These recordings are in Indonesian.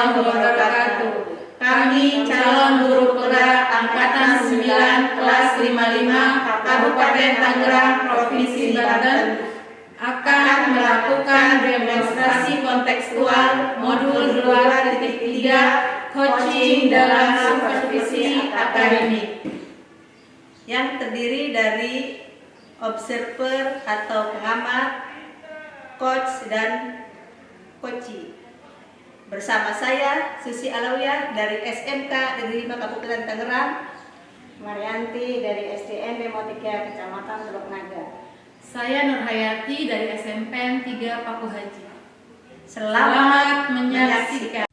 warahmatullahi wabarakatuh. Kami calon guru penggerak Angkatan 9 kelas 55 Kabupaten Tangerang, Provinsi Banten akan melakukan demonstrasi kontekstual modul 2.3 coaching dalam supervisi akademik yang terdiri dari observer atau pengamat, coach dan coachee. Bersama saya Susi Alawiyah dari SMK Negeri 5 Kabupaten Tangerang, Marianti dari SDN Demo 3 Kecamatan Teluk Naga. Saya Nurhayati dari SMPN 3 Paku Haji. Selamat menyaksikan.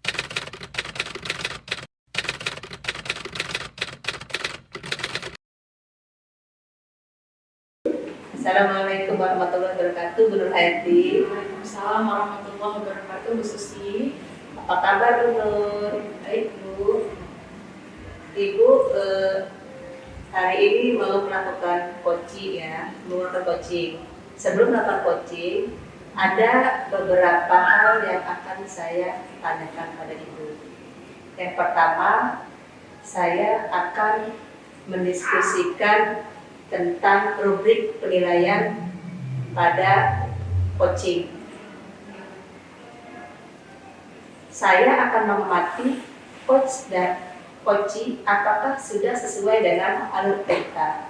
Assalamualaikum warahmatullahi wabarakatuh, Bu Nurhayati. Waalaikumsalam warahmatullahi wabarakatuh, Bu Susi. Apa kabar, Bu Nur? Baik, Bu. Ibu hari ini mau melakukan coaching ya, melakukan coaching. Sebelum melakukan coaching, ada beberapa hal yang akan saya tanyakan pada Ibu. Yang pertama, saya akan mendiskusikan tentang rubrik penilaian pada coaching. Saya akan mengamati coach dan coachee apakah sudah sesuai dengan alur cerita.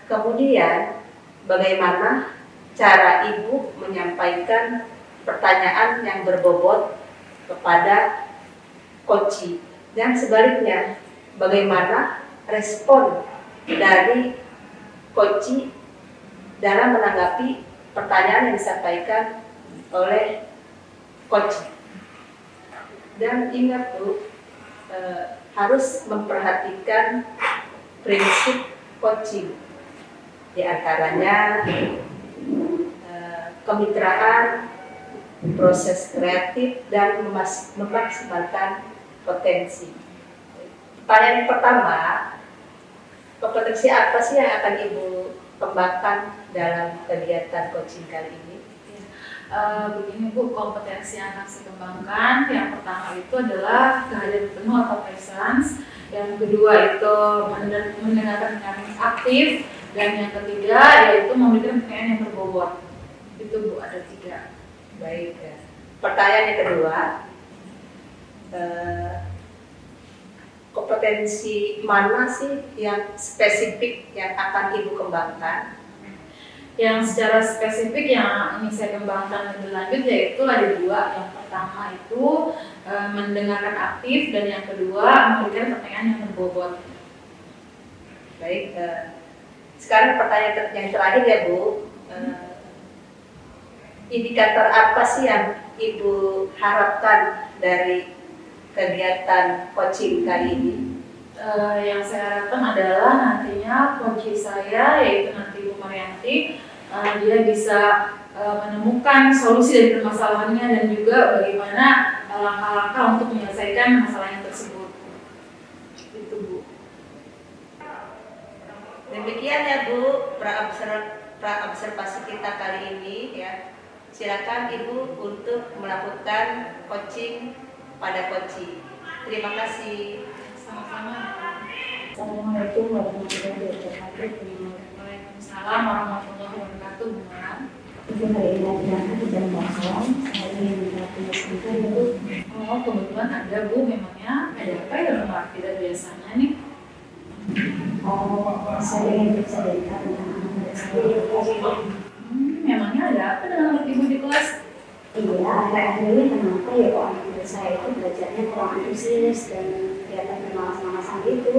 Kemudian, bagaimana cara Ibu menyampaikan pertanyaan yang berbobot kepada coachee, dan sebaliknya, bagaimana respon dari coachee dalam menanggapi pertanyaan yang disampaikan oleh coach. Dan ingat Bu, harus memperhatikan prinsip coaching, di antaranya kemitraan, proses kreatif, dan memaksimalkan potensi. Pertanyaan yang pertama, kompetensi apa sih yang akan Ibu kembangkan dalam kegiatan coaching kali ini? Begini Bu, kompetensi yang akan saya kembangkan, yang pertama itu adalah kehadiran penuh atau presence, yang kedua itu mendengarkan dengan aktif, dan yang ketiga yaitu memberikan pertanyaan yang berbobot. Itu Bu, ada 3. Baik ya. Pertanyaan yang kedua, kompetensi mana sih yang spesifik yang akan Ibu kembangkan? Yang secara spesifik yang ingin saya kembangkan lebih lanjut yaitu ada 2. Yang pertama itu mendengarkan aktif, dan yang kedua memberikan pertanyaan yang berbobot. Baik, sekarang pertanyaan yang terakhir ya Bu, indikator apa sih yang Ibu harapkan dari kegiatan coaching kali ini? Yang saya harapkan adalah nantinya coach saya, yaitu nanti Bu Marianti, dia bisa menemukan solusi dari permasalahannya dan juga bagaimana langkah-langkah untuk menyelesaikan masalahnya tersebut. Itu Bu. Demikian ya Bu, pra-observasi kita kali ini ya. Silakan Ibu untuk melakukan coaching pada coachee. Terima kasih. Sama-sama. Assalamualaikum warahmatullahi wabarakatuh. Waalaikumsalam warahmatullahi wabarakatuh. Ibu hari ini ada jam kosong, saya ingin punya sebentar ya Bu. Oh, kebetulan ada Bu, memangnya ada apa ya Mbak? Tidak biasanya nih. Saya ingin bercerita tentang anak saya di kelas. Memangnya ada apa dengan anak Ibu di kelas? Iya, akhir-akhir ini kenapa ya kok anak murid saya itu belajarnya kurang antusias dan kelihatan bermalas-malasan gitu.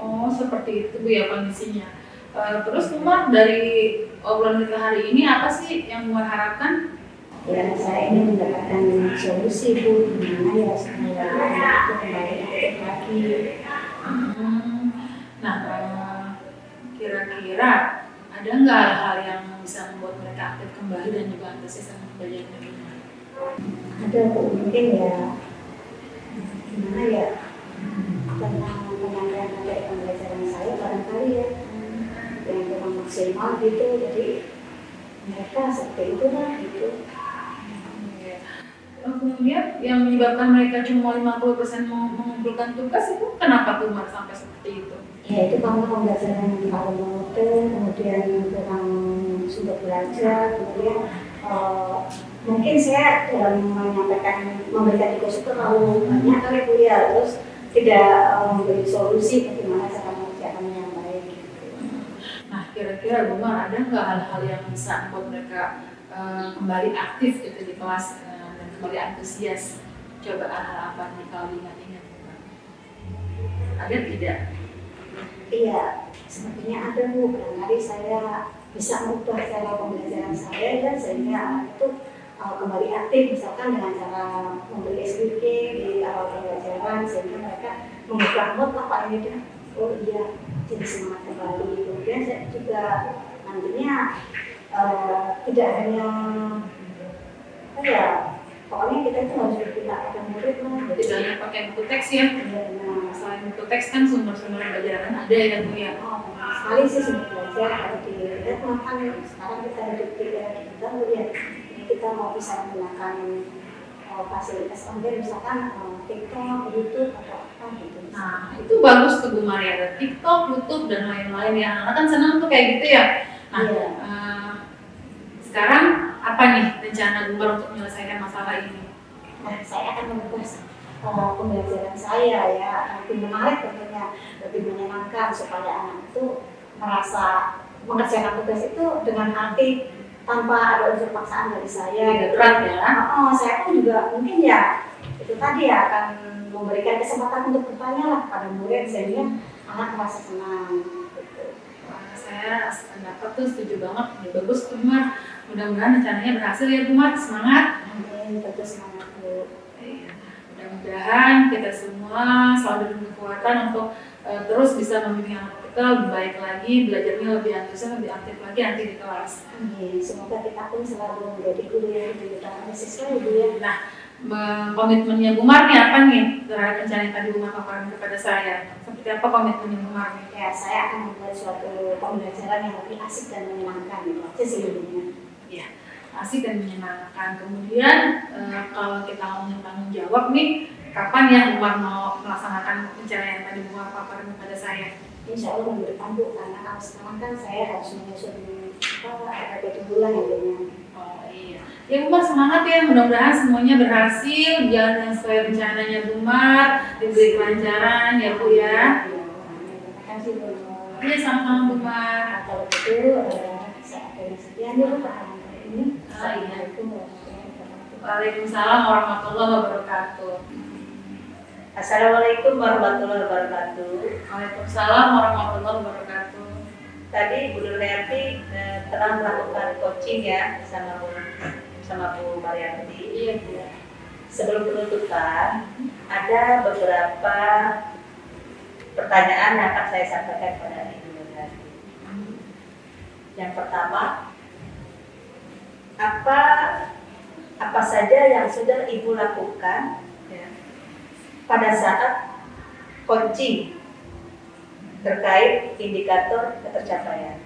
Oh, seperti itu Bu ya kondisinya. Terus Umar, dari obrolan kita hari ini apa sih yang Umar harapkan? Ya, saya ingin mendapatkan solusi Bu, gimana ya supaya anak itu kembali aktif lagi. Nah, kira-kira ada nggak hal-hal yang bisa membuat mereka aktif kembali dan juga antusias dengan pembelajaran ini? Ada Bu, mungkin ya gimana ya tentang penyampaian materi pembelajaran saya barangkali ya yang kurang maksimal gitu, jadi mereka seperti itulah gitu. kemudian yang menyebabkan mereka cuma 50% mengumpulkan tugas itu kenapa tuh Mar sampai seperti itu? Ya itu karena pembelajaran yang terlalu monoton, kemudian kurang sumber belajar, kemudian mungkin saya dalam memberikan tugas itu terlalu banyak kali Bu ya, terus tidak memberi solusi bagaimana cara mengerjakannya yang baik. Gitu. Nah kira-kira Bu Mar ada nggak hal-hal yang bisa membuat mereka kembali aktif gitu di kelas dan kembali antusias? Coba hal apa nih kalau ingat-ingat Bu Mar? Ada tidak? Iya, sepertinya ada Bu. Barangkali saya bisa mengubah cara pembelajaran saya dan sehingga anak itu kembali aktif, misalkan dengan cara memberi SPK di awal pembelajaran sehingga mereka mengubah mood apa ini dah. Oh iya, jadi semangat kembali. Kemudian saya juga nantinya tidak hanya pokoknya kita itu harus berpihak pada murid lah. Tidak hanya pakai buku teks ya. Nah, Selain buku teks kan sumber-sumber pelajaran ada ya Bu ya. sekali sih sumber belajar kalau dilihat makan sekarang kita hidup di era digital ya. Ini kita mau bisa menggunakan fasilitas online misalkan TikTok, YouTube atau apa gitu. Nah itu bagus tuh Bu Maria, ada TikTok, YouTube dan lain-lain ya. Anak kan senang tuh kayak gitu ya. Nah Iya. Sekarang apa nih rencana Bu Mar untuk menyelesaikan masalah ini? Nah, saya akan mengubah pembelajaran saya ya lebih menarik tentunya, lebih menyenangkan supaya anak itu merasa mengerjakan tugas itu dengan hati tanpa ada unsur paksaan dari saya. Tidak berat ya. Saya pun juga mungkin ya itu tadi ya akan memberikan kesempatan untuk bertanya lah pada murid sehingga anak merasa senang. Gitu. Wah, saya pendapat tuh setuju banget, ya, bagus tuh Bu Mar. Mudah-mudahan rencananya berhasil ya Bu Mar, semangat. Amin, tentu semangat Bu. Iya. Mudah-mudahan kita semua selalu diberi kekuatan untuk terus bisa membimbing anak kita lebih baik lagi, belajarnya lebih antusias, lebih aktif lagi nanti di kelas. Amin. Semoga kita pun selalu menjadi guru yang diutamakan siswa ya Bu ya. Nah, komitmennya Bu Mar nih apa nih terhadap rencana yang tadi Bu Mar paparkan kepada saya? Seperti apa komitmennya Bu Mar nih? Ya, saya akan membuat suatu pembelajaran yang lebih asik dan menyenangkan itu aja sih intinya. Ya, asik dan menyenangkan. Kemudian kalau kita ngomongin tanggung jawab nih, kapan ya Bu Mar mau melaksanakan rencana yang tadi Bu Mar paparkan kepada saya? Insya Allah minggu depan Bu, karena kalau sekarang kan saya harus menyusun RPP bulan intinya. Oh iya. Ya Bu Mar semangat ya, mudah-mudahan semuanya berhasil, jalan yang sesuai rencananya Bu Mar, diberi kelancaran ya Bu ya. Terima kasih Bu. Iya sama-sama Bu Mar. Nah, kalau gitu saya akan sekian dulu Pak ini. Assalamualaikum warahmatullahi wabarakatuh. Waalaikumsalam warahmatullahi wabarakatuh. Assalamualaikum warahmatullahi wabarakatuh. Waalaikumsalam warahmatullahi wabarakatuh. Tadi Bu Nuryanti telah melakukan coaching ya sama Bu Marianti. Iya Bu. Sebelum penutupan, ada beberapa pertanyaan yang akan saya sampaikan kepada Ibu Nuryanti. Yang pertama, apa saja yang sudah Ibu lakukan ya, pada saat coaching terkait indikator ketercapaian?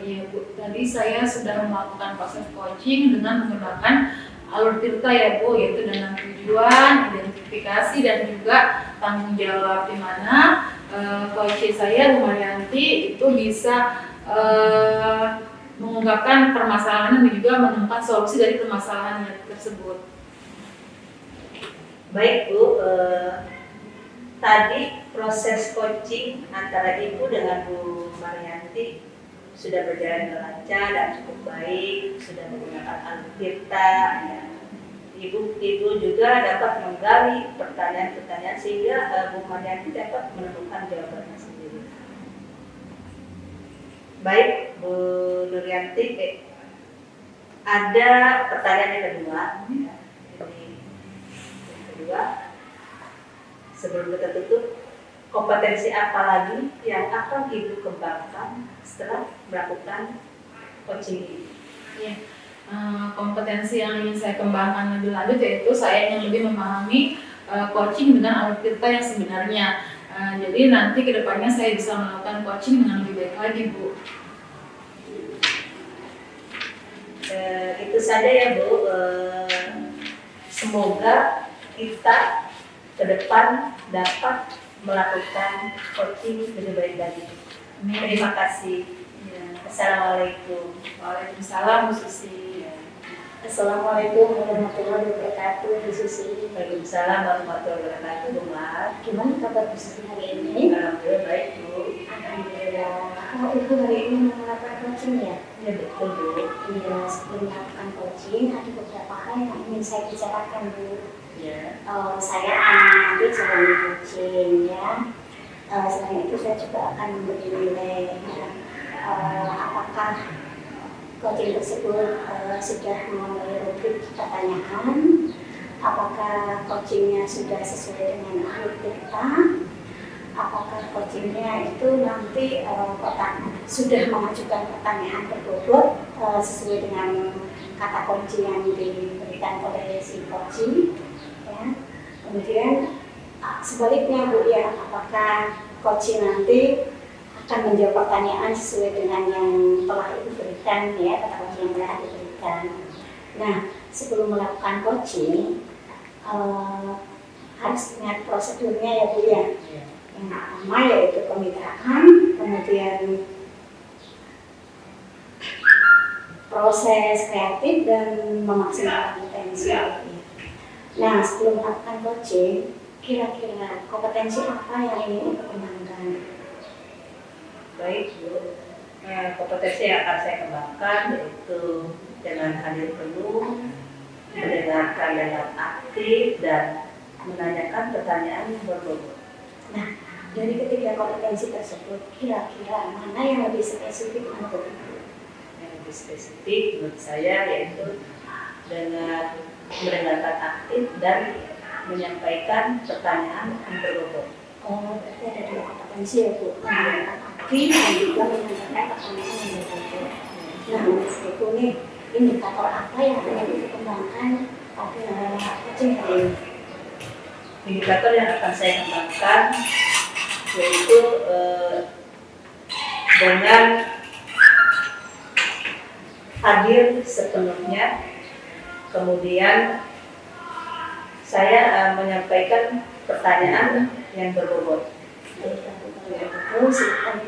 Iya Bu, tadi saya sudah melakukan proses coaching dengan menggunakan alur tirta ya Bu, yaitu dengan tujuan, identifikasi dan juga tanggung jawab, di mana coach saya Bu Marianti itu bisa mengungkapkan permasalahan dan juga menemukan solusi dari permasalahan tersebut. Baik Bu, tadi proses coaching antara Ibu dengan Bu Marianti sudah berjalan dengan lancar dan cukup baik, sudah menggunakan alur tirta. Ya. Ibu juga dapat menggali pertanyaan-pertanyaan sehingga Bu Marianti dapat menemukan jawabannya sendiri. Baik Bu Nuryanti, ada pertanyaan yang kedua. Ya. Ini yang kedua. Sebelum kita tutup, kompetensi apa lagi yang akan Ibu kembangkan setelah melakukan coaching ini? Ya, kompetensi yang ingin saya kembangkan lebih lanjut yaitu saya ingin lebih memahami coaching dengan alur tirta yang sebenarnya. Jadi nanti kedepannya saya bisa melakukan coaching dengan lebih baik lagi Bu. Itu saja ya Bu. Semoga kita ke depan dapat melakukan coaching lebih baik lagi. Terima kasih. Ya. Assalamualaikum. Waalaikumsalam Bu Susi. Assalamualaikum warahmatullahi wabarakatuh, Bu Susi. Waalaikumsalam warahmatullahi wabarakatuh, Bu Mar. Gimana kabar Bu Susi hari ini? Alhamdulillah baik, Bu. Alhamdulillah. Oh, Ibu hari ini mau melakukan coaching ya? Ya betul, Bu. Iya, sebelum melakukan coaching ada beberapa hal yang ingin saya bicarakan, Bu. Ya. Saya akan nanti jalani coaching ya. Selain itu saya juga akan memberi nilai ya. Apakah coaching tersebut sudah memenuhi rubrik pertanyaan, apakah coachingnya sudah sesuai dengan ahli kita, apakah coachingnya itu nanti sudah mengajukan pertanyaan berbobot sesuai dengan kata kunci yang diberikan oleh si coaching ya. Kemudian sebaliknya Bu ya, apakah coaching nanti akan menjawab pertanyaan sesuai dengan yang telah Ibu berikan ya, kata kunci yang telah diberikan. Nah, sebelum melakukan coaching harus ingat prosedurnya ya Bu ya. Yang pertama yaitu kemitraan, kemudian proses kreatif dan memaksimalkan potensi. Nah, sebelum melakukan coaching, kira-kira kompetensi apa yang ingin Ibu kembangkan? Baik, Bu. Kompetensi yang akan saya kembangkan yaitu dengan hadir penuh, mendengarkan dengan aktif, dan menanyakan pertanyaan yang berbobot. Nah, dari ketiga kompetensi tersebut, kira-kira mana yang lebih spesifik untuk Ibu? Yang lebih spesifik menurut saya yaitu dengan mendengarkan aktif dan menyampaikan pertanyaan yang berbobot. Oh, berarti ada dua kompetensi ya Bu, mendengarkan aktif dan juga menyampaikan pertanyaan yang berbobot. Nah, menurut Ibu nih, indikator apa yang ingin Ibu kembangkan pada coaching hari ini? Indikator yang akan saya kembangkan yaitu dengan hadir sepenuhnya, kemudian saya menyampaikan pertanyaan yang berbobot. Baik, Bu, silakan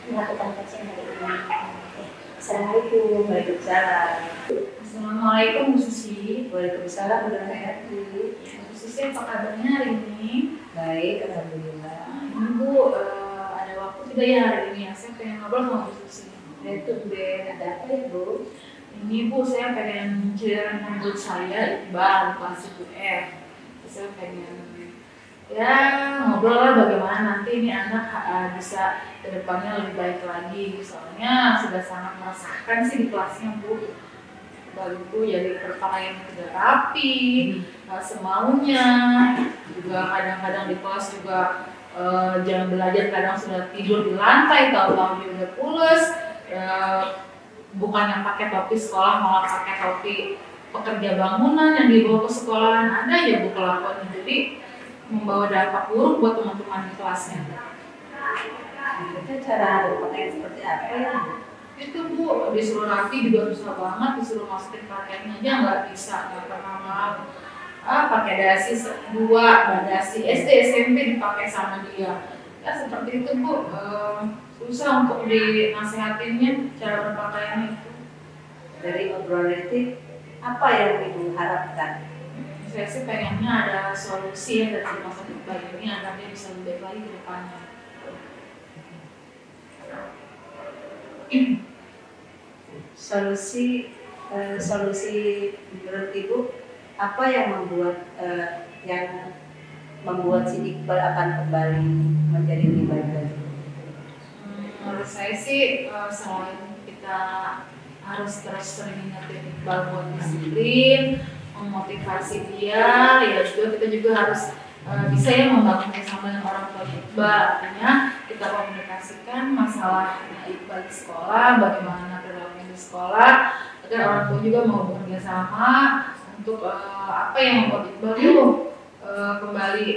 melakukan coaching hari ini. Oke. Assalamualaikum. Waalaikumsalam. Assalamualaikum Bu Susi. Waalaikumsalam warahmatullahi wabarakatuh. Bu Susi, apa kabarnya hari ini? Baik, alhamdulillah. Ini Bu, ada waktu tidak ya hari ini ya? Saya pengen ngobrol sama Bu Susi. Itu ada apa ya, Bu? Ini Bu, saya pengen cerita menurut saya Iqbal kelas 1F. Saya pengen ya ngobrol lah bagaimana nanti ini anak bisa kedepannya lebih baik lagi. Soalnya sudah sangat merasakan sih di kelasnya Bu. Baru Bu jadi berpakaian tidak rapi, semaunya. Juga kadang-kadang di kelas juga jam belajar kadang sudah tidur di lantai, tahu-tahu dia udah pules. Bukan yang pakai topi sekolah, malah pakai topi pekerja bangunan yang dibawa ke sekolahan, ada ya Bu kelakuannya. Jadi membawa dampak buruk buat teman-teman di kelasnya. Itu cara berpakaian seperti apa ya? Itu Bu, disuruh rapi juga susah banget, disuruh masukin pakaiannya aja nggak bisa, nggak pernah mau. Pakai dasi 2, dasi SD, SMP dipakai sama dia. Ya seperti itu Bu, susah untuk dinasihatinnya cara berpakaian itu. Dari obrolan itu apa yang Ibu harapkan? Saya sih pengennya ada solusi ya dari masa depan ini agar dia bisa lebih baik lagi ke depannya. Solusi menurut Ibu apa yang membuat si Iqbal akan kembali menjadi lebih baik lagi? Menurut saya sih selain kita harus terus sering ingetin Iqbal buat disiplin, memotivasi dia, ya juga kita juga harus bisa ya membangun bersama dengan orang tua Iqbal. Artinya kita komunikasikan masalah Iqbal di sekolah, bagaimana perilakunya di sekolah, agar orang tua juga mau bekerja sama untuk apa yang membuat Iqbal itu kembali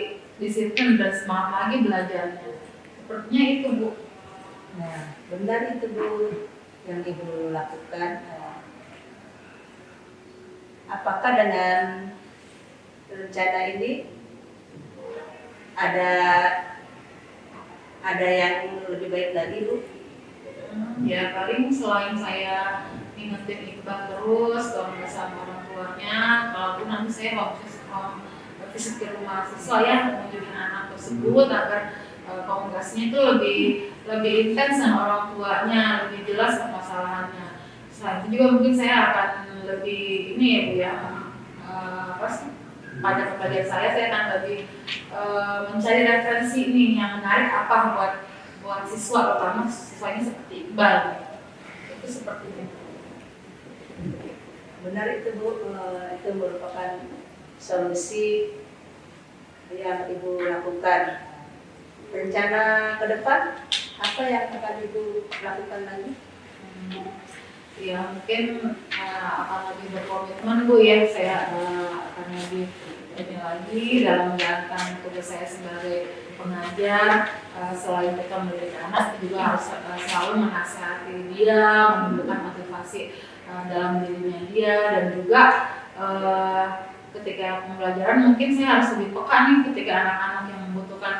disiplin dan semangat lagi belajarnya. Sepertinya itu Bu. Nah, benar itu Bu yang Ibu lakukan. Apakah dengan rencana ini ada yang lebih baik lagi Bu? Ya paling selain saya ingetin Iqbal terus kalau bersama orang tuanya, kalaupun nanti saya home visit ke rumah siswa ya mengunjungi anak tersebut agar komunikasinya itu lebih intens sama orang tuanya, lebih jelas permasalahannya. Selain itu juga mungkin saya akan lebih ini ya Bu ya, apa sih? Pada pembelajaran saya akan lebih mencari referensi nih yang menarik apa buat siswa, terutama siswanya seperti Iqbal. Itu seperti itu. Benar itu Bu, itu merupakan solusi yang Ibu lakukan. Rencana ke depan apa yang akan Ibu lakukan lagi? Ya mungkin akan lebih berkomitmen Bu ya, saya akan lebih ini lagi dalam menjalankan tugas saya sebagai pengajar. Selain kita mendidik anak, juga harus selalu menasihati dia, menunjukkan motivasi dalam dirinya dia, dan juga ketika pembelajaran mungkin saya harus lebih peka nih ketika anak-anak yang membutuhkan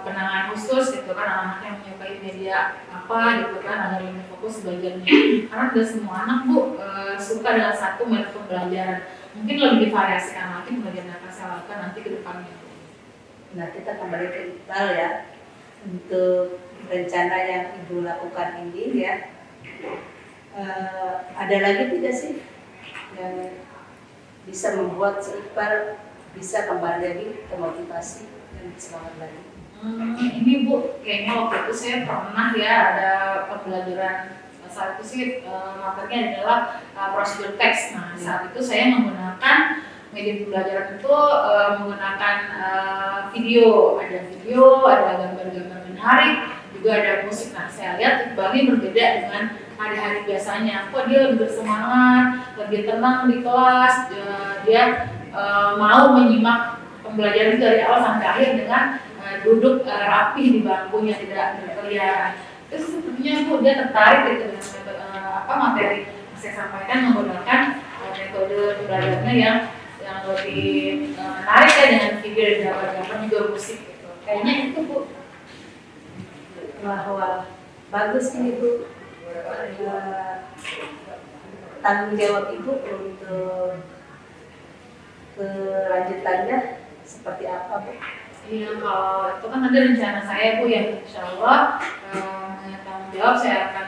penanganan khusus gitu kan, anak yang menyukai media apa gitu kan, agar lebih fokus belajarnya. Karena tidak semua anak Bu suka dengan satu metode pembelajaran, mungkin lebih divariasikan lagi pembelajaran yang akan saya lakukan nanti ke depannya. Nah, kita kembali ke Iqbal ya, untuk rencana yang Ibu lakukan ini ya, ada lagi tidak sih yang bisa membuat si Iqbal bisa kembali lagi termotivasi dan semangat lagi? Ini Bu, kayaknya waktu itu saya pernah ya ada pembelajaran, saat itu sih materinya adalah prosedur teks. Nah saat itu saya menggunakan media pembelajaran itu menggunakan video, ada gambar-gambar menarik, juga ada musik. Nah saya lihat Iqbal ini berbeda dengan hari-hari biasanya. Kok dia lebih bersemangat, lebih tenang di kelas, dia mau menyimak pembelajaran dari awal sampai akhir dengan duduk rapi di bangkunya, tidak berkeliaran. Terus sepertinya Bu dia tertarik gitu dengan materi yang saya sampaikan, menggunakan metode pembelajarannya yang lebih menarik ya, dengan video dan gambar-gambar juga musik gitu. Kayaknya itu Bu. Wah, bagus ini Bu. Tanggung jawab Ibu untuk kelanjutannya seperti apa Bu? Iya, kalau itu kan ada rencana saya Bu ya, insya Allah tanggung jawab saya akan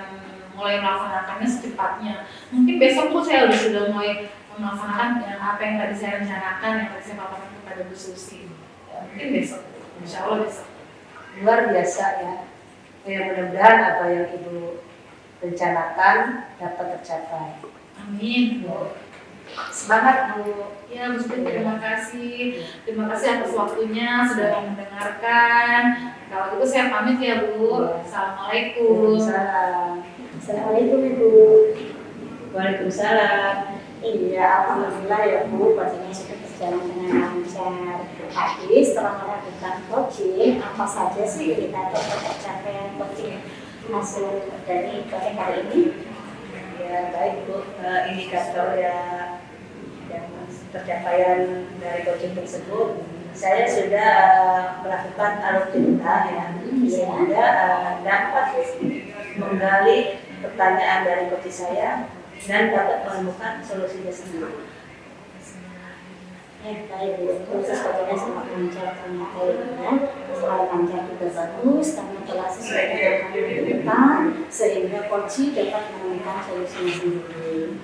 mulai melaksanakannya secepatnya. Mungkin besok Bu saya sudah mulai melaksanakan apa yang tadi saya rencanakan, yang tadi saya paparkan kepada Bu Susi. Ya, mungkin besok, insya Allah besok. Luar biasa ya. Ya mudah-mudahan apa yang Ibu rencanakan dapat tercapai. Amin Bu. Semangat Bu. Ya Bu Susi, terima kasih. Terima kasih atas waktunya sudah mendengarkan. Kalau gitu saya pamit ya Bu. Assalamualaikum. Assalamualaikum Ibu. Waalaikumsalam. Iya, alhamdulillah ya Bu, pastinya sudah berjalan dengan lancar. Tadi setelah melakukan coaching, apa saja sih indikator pencapaian coaching hasil dari coaching kali ini? Ya baik Bu, indikator yang pencapaian dari coaching tersebut, saya sudah melakukan alutita ya, sehingga dapat menggali pertanyaan dari coach saya dan dapat menemukan solusinya sendiri. Ya, baik Bu, proses coachingnya sangat lancar ternyata ya. Selain lancar juga bagus, karena kelasnya sudah dilakukan, sehingga coach dapat menemukan solusinya sendiri.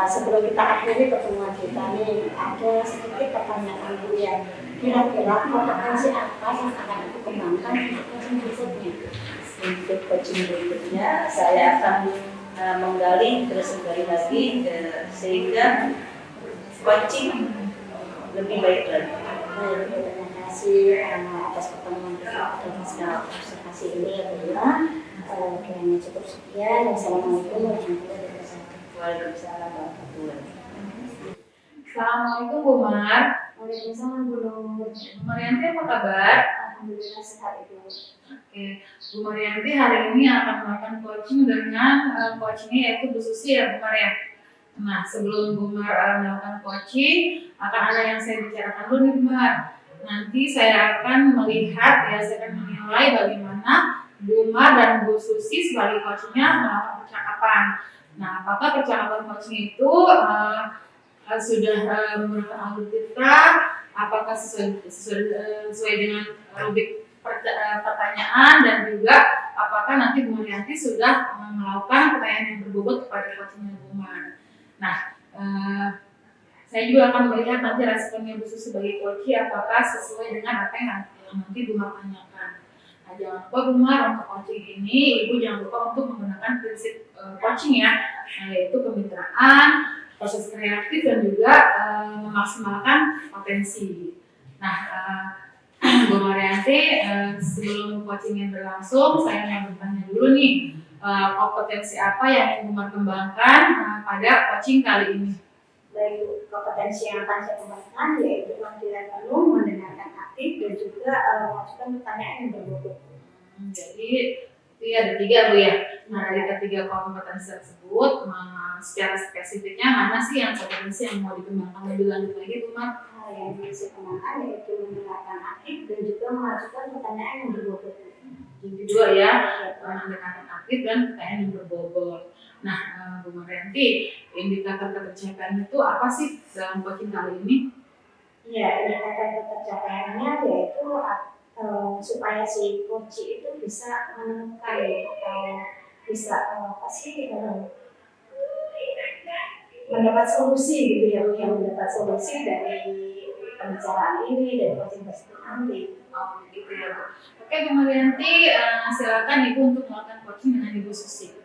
Sebelum kita akhiri pertemuan kita nih, ada sedikit pertanyaan Bu ya. Kira-kira kompetensi apa yang akan aku kembangkan untuk coaching berikutnya? Untuk coaching berikutnya, saya akan menggali lagi sehingga coaching lebih baik lagi. Baik, terima kasih atas pertemuan kita dan segala observasi ini ya Bu ya. Kiranya cukup sekian. Wassalamualaikum warahmatullahi wabarakatuh. Waalaikumsalam warahmatullahi wabarakatuh. Assalamualaikum Bu Mar. Waalaikumsalam Bu Nur. Bu Marianti apa kabar? Alhamdulillah sehat Ibu. Oke, Bu Marianti hari ini akan melakukan coaching dengan coachingnya yaitu Bu Susi ya Bu Marian. Nah, sebelum Bu Mar melakukan coaching, akan ada yang saya bicarakan dulu nih Bu Mar. Nanti saya akan melihat, ya saya akan menilai bagaimana Bu Mar dan Bu Susi sebagai coachingnya melakukan percakapan. Nah, apakah percakapan coaching itu sudah menggunakan algoritma, apakah sesuai dengan rubrik pertanyaan, dan juga apakah nanti Bu Marianti sudah melakukan pertanyaan yang berbobot kepada coachingnya Bu Mar. Nah, saya juga akan melihat nanti responnya Bu Susi sebagai coach apakah sesuai dengan apa yang nanti Bu Mar tanyakan. Nah, jangan lupa Bu Mar, untuk coaching ini Ibu jangan lupa untuk menggunakan prinsip coaching ya, yaitu kemitraan, proses kreatif, dan juga memaksimalkan potensi. Nah, Bu Marianti, sebelum coachingnya berlangsung, saya mau bertanya dulu nih, kompetensi apa yang Bu Mar kembangkan pada coaching kali ini? Baik, kompetensi yang akan saya kembangkan yaitu kemampuan penuh, mendengarkan aktif, dan juga mengajukan pertanyaan yang berbobot. Jadi itu ada 3 Bu ya. Nah, dari ketiga kompetensi tersebut, secara spesifiknya mana sih yang kompetensi yang mau dikembangkan lebih lanjut lagi Bu Mar? Yang bisa kembangkan yaitu mendengarkan aktif dan juga mengajukan pertanyaan yang berbobot. Yang kedua ya, mendengarkan aktif dan pertanyaan yang berbobot. Nah, Bu Marianti, indikator ketercapaian itu apa sih dalam coaching kali ini? Ya, indikator ketercapaiannya yaitu supaya si coach itu bisa menemukan atau bisa mendapat solusi gitu ya, yang mendapat solusi dari pembicaraan ini, dari coaching tersebut nanti. Oh, gitu ya Bu. Oke Bu Marianti, silakan Ibu untuk melakukan coaching dengan Ibu Susi.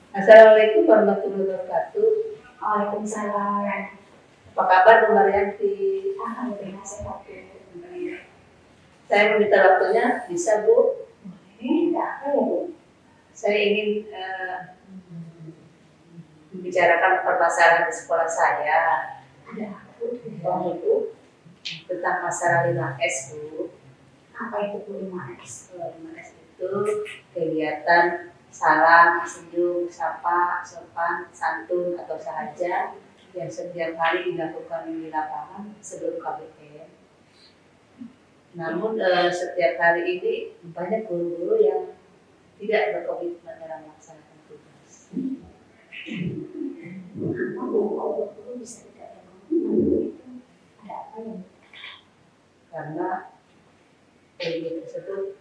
Assalamualaikum warahmatullahi wabarakatuh. Waalaikumsalam. Apa kabar Bu Marianti? Alhamdulillah sehat. Saya meminta waktunya, bisa Bu? Ada apa ya Bu? Saya ingin membicarakan permasalahan di sekolah saya. Ada apa Bu? Ibu, tentang masalah 5S Bu. Apa itu Bu 5S? 5S itu kegiatan salam, senyum, sapa, sopan, santun, atau sahaja yang setiap hari dilakukan di lapangan sebelum KBM. Namun setiap hari ini banyak guru-guru yang tidak berkomitmen dalam melaksanakan tugas. Apa Bu? Guru bisa tidak berkomitmen? Ada apa ya? Karena PJ tersebut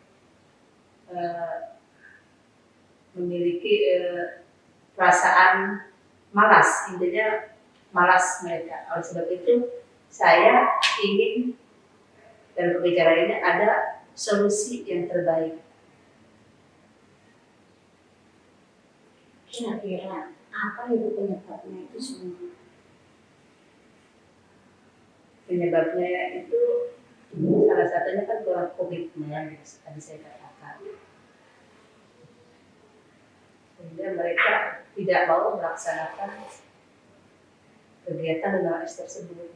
memiliki perasaan malas, intinya malas mereka. Oleh sebab itu saya ingin dalam pembicaraan ini ada solusi yang terbaik. Kira-kira apa itu penyebabnya itu semua? Penyebabnya itu salah satunya kan kurang komitmen yang tadi saya katakan. Sehingga mereka tidak mau melaksanakan kegiatan 5S tersebut.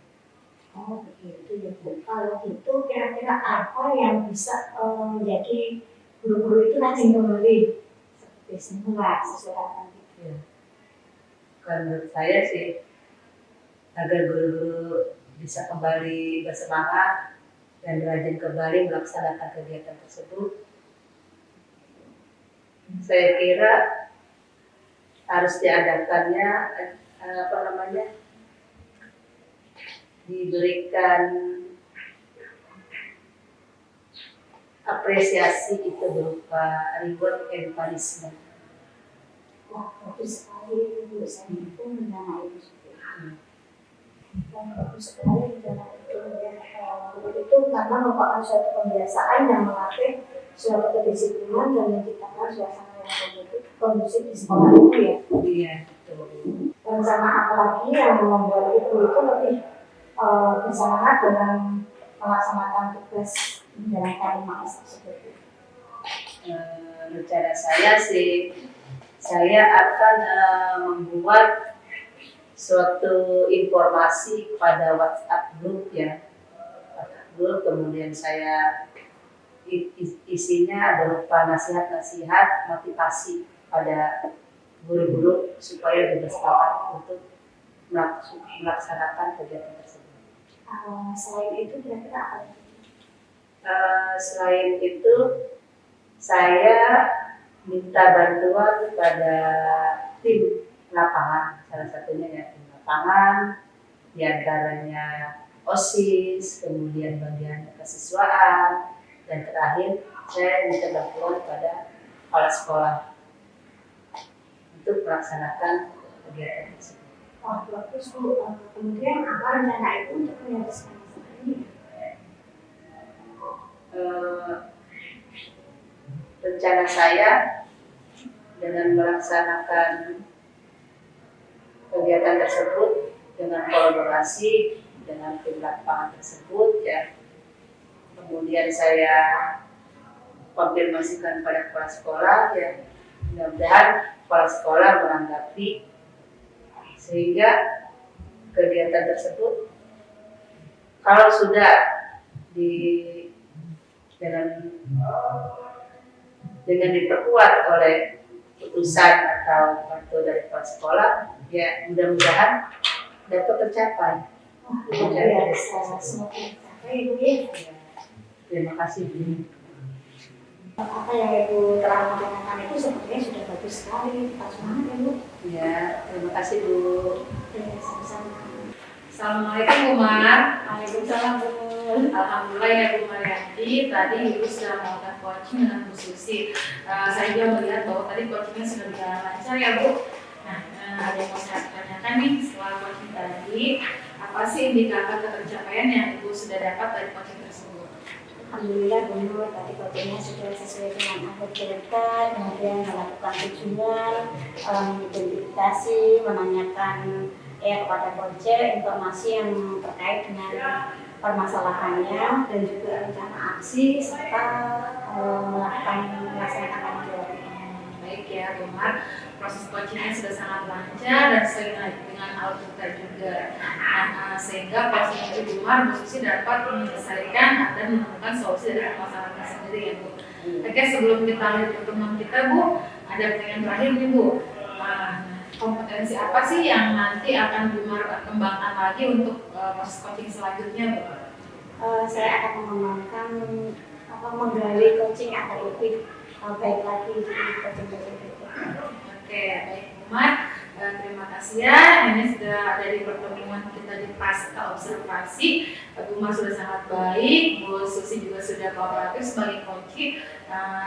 Oh begitu ya Bu. Kalau itu kira-kira apa yang bisa menjadi guru-guru itu rajin kembali seperti semula sesuai harapan kita? Ya. Kalau menurut saya sih agar guru-guru bisa kembali bersemangat dan rajin kembali melaksanakan kegiatan tersebut, saya kira harus diadakannya diberikan apresiasi itu berupa reward and punishment. Wah bagus sekali Bu, saya itu mendanai itu. Bagus sekali mendanai itu ya. Itu karena merupakan suatu kebiasaan yang melatih suatu kedisiplinan dan menciptakan suasana yang kondusif di sekolah itu ya. Iya, betul. Dan sama apalagi yang membuat itu lebih bersemangat dalam melaksanakan tugas menjalankan 5S tersebut. Rencana saya sih, saya akan membuat suatu informasi pada WhatsApp group ya. WhatsApp group, kemudian saya isinya berupa nasihat-nasihat motivasi pada guru-guru supaya lebih bersemangat untuk melaksanakan kegiatan tersebut. Selain itu kira-kira apa? Selain itu, saya minta bantuan kepada tim lapangan, salah satunya ya tim lapangan, diantaranya OSIS, kemudian bagian kesiswaan, dan terakhir saya minta bantuan kepada kepala sekolah untuk melaksanakan kegiatan tersebut. Oh, bagus Bu. Kemudian apa rencana Ibu untuk menyelesaikan masalah ini? Rencana saya dengan melaksanakan kegiatan tersebut dengan kolaborasi dengan tim lapangan tersebut ya, kemudian saya konfirmasikan pada kepala sekolah ya, mudah-mudahan kepala sekolah menanggapi sehingga kegiatan tersebut kalau sudah dengan diperkuat oleh putusan atau kartu dari kepala sekolah, ya mudah-mudahan dapat tercapai. Luar biasa, semoga tercapai Ibu ya. Terima kasih Bu. Apa yang Ibu telah lakukan itu sebenarnya sudah bagus sekali. Pas banget ya Bu. Ya, terima kasih Bu. Ya, sama-sama. Assalamualaikum Bu Mar. Waalaikumsalam Bu. Alhamdulillah ya Bu Marianti, tadi Ibu sudah melakukan coaching dengan Bu Susi. Saya juga melihat bahwa tadi coachingnya sudah berjalan lancar ya Bu. Nah, ada yang mau saya tanyakan nih setelah coaching tadi, apa sih indikator tercapaian yang Ibu sudah dapat dari coaching tersebut? Alhamdulillah Bu Nur, tadi coachingnya sudah sesuai dengan apa cerita, kemudian melakukan tujuan, identifikasi, menanyakan kepada coach informasi yang terkait dengan permasalahannya dan juga rencana aksi serta melaksanakan tanggung jawabnya. Baik ya Bu Mar, proses coachingnya sudah sangat lancar dan sesuai dengan alur juga. Nah, sehingga proses dari Bu Mar, Bu Susi dapat menyelesaikan dan menemukan solusi dari permasalahannya sendiri ya Bu. Oke, sebelum kita akhir pertemuan kita Bu, ada pertanyaan terakhir nih Bu. Kompetensi apa sih yang nanti akan Bu Mar kembangkan lagi untuk proses coaching selanjutnya Bu? Saya akan mengembangkan menggali coaching agar lebih baik lagi di coaching berikutnya. Oke, baik Bu Mar, terima kasih ya. Ini sudah ada di pertemuan kita di pasca observasi. Bu Mar sudah sangat baik, Bu Susi juga sudah kooperatif sebagai coaching.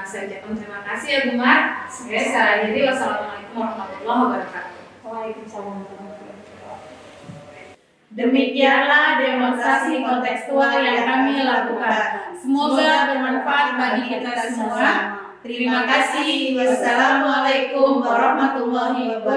Saya ucapkan terima kasih ya Bu Mar. Oke, saya akhiri. Wassalamualaikum warahmatullahi wabarakatuh. Waalaikumsalam warahmatullahi wabarakatuh. Demikianlah demonstrasi kontekstual yang kami lakukan. Semoga bermanfaat bagi kita semua. Terima kasih. Wassalamualaikum warahmatullahi wabarakatuh.